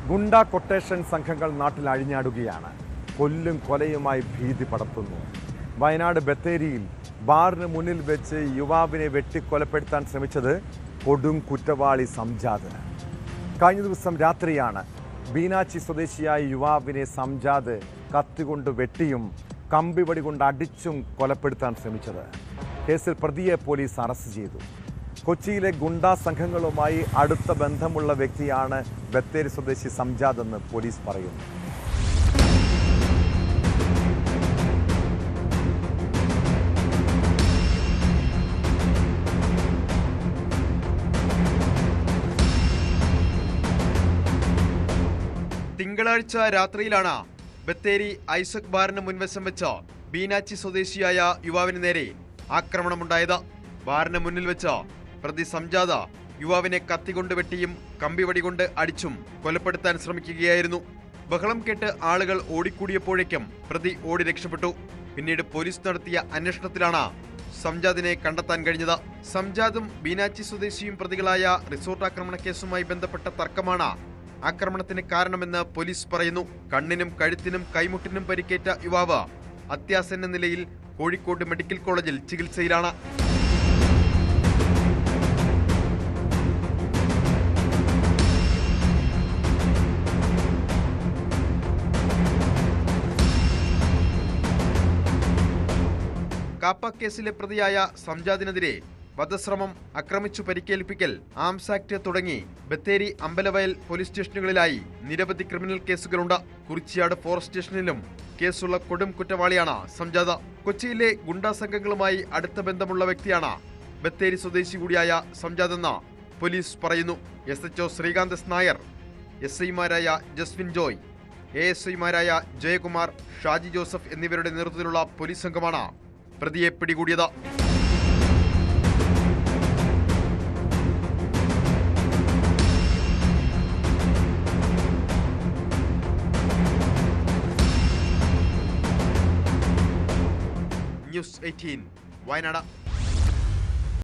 ഗുണ്ട quotation സംഘങ്ങൾ നാട്ടിൽ അഴിഞ്ഞാടുകയാണ്. കൊല്ലും കൊലയുമായി ഭീതി പടർത്തുന്നു. വയനാട് ബത്തേരിയിൽ ബാറിന് മുന്നിൽ വെച്ച് യുവാവിനെ വെട്ടിക്കൊലപ്പെടുത്താൻ ശ്രമിച്ചത് കൊടും കുറ്റവാളി സംജാദ്. കഴിഞ്ഞ ദിവസം രാത്രിയാണ് ബീനാച്ചി സ്വദേശിയായ യുവാവിനെ സംജാദ് കത്തികൊണ്ട് വെട്ടിയും കമ്പിവടി കൊണ്ട് അടിച്ചും കൊലപ്പെടുത്താൻ ശ്രമിച്ചത്. കേസിൽ പ്രതിയെ പോലീസ് അറസ്റ്റ് ചെയ്തു. കൊച്ചിയിലെ ഗുണ്ടാ സംഘങ്ങളുമായി അടുത്ത ബന്ധമുള്ള വ്യക്തിയാണ് ബത്തേരി സ്വദേശി സംജാദ് എന്ന് പോലീസ് പറയുന്നു. തിങ്കളാഴ്ച രാത്രിയിലാണ് ബത്തേരി ഐസക് ബാറിന് മുൻവശം വെച്ച് ബീനാച്ചി സ്വദേശിയായ യുവാവിന് നേരെ ആക്രമണമുണ്ടായത്. ബാറിന് മുന്നിൽ വെച്ച് പ്രതി സംജാദ് യുവാവിനെ കത്തികൊണ്ട് വെട്ടിയും കമ്പിവടി കൊണ്ട് അടിച്ചും കൊലപ്പെടുത്താൻ ശ്രമിക്കുകയായിരുന്നു. ബഹളം കേട്ട് ആളുകൾ ഓടിക്കൂടിയപ്പോഴേക്കും പ്രതി ഓടി രക്ഷപ്പെട്ടു. പിന്നീട് പോലീസ് നടത്തിയ അന്വേഷണത്തിലാണ് സംജാദിനെ കണ്ടെത്താൻ കഴിഞ്ഞത്. സംജാദും ബീനാച്ചി സ്വദേശിയും പ്രതികളായ റിസോർട്ട് ആക്രമണ കേസുമായി ബന്ധപ്പെട്ട തർക്കമാണ് ആക്രമണത്തിന് കാരണമെന്ന് പോലീസ് പറയുന്നു. കണ്ണിനും കഴുത്തിനും കൈമുട്ടിനും പരിക്കേറ്റ യുവാവ് അത്യാസന്ന നിലയിൽ കോഴിക്കോട് മെഡിക്കൽ കോളേജിൽ ചികിത്സയിലാണ്. കാപ്പ കേസിലെ പ്രതിയായ സംജാദിനെതിരെ വധശ്രമം, ആക്രമിച്ചു പരിക്കേൽപ്പിക്കൽ, ആംസ് ആക്ട് തുടങ്ങി ബത്തേരി, അമ്പലവയൽ പോലീസ് സ്റ്റേഷനുകളിലായി നിരവധി ക്രിമിനൽ കേസുകളുണ്ട്. കുറിച്യാട് ഫോറസ്റ്റ് സ്റ്റേഷനിലും കേസുള്ള കൊടും കുറ്റവാളിയാണ് സംജാദ്. കൊച്ചിയിലെ ഗുണ്ടാ സംഘങ്ങളുമായി അടുത്ത ബന്ധമുള്ള വ്യക്തിയാണ് ബത്തേരി സ്വദേശി കൂടിയായ സംജാദ് എന്ന് പോലീസ് പറയുന്നു. SHO ശ്രീകാന്ത് എസ് നായർ, SIമാരായ ജസ്വിൻ ജോയ്, ASIമാരായ ജയകുമാർ, ഷാജി ജോസഫ് എന്നിവരുടെ നേതൃത്വത്തിലുള്ള പോലീസ് സംഘമാണ് പ്രതിയെ പിടികൂടിയത്. ന്യൂസ് 18 വയനാട്.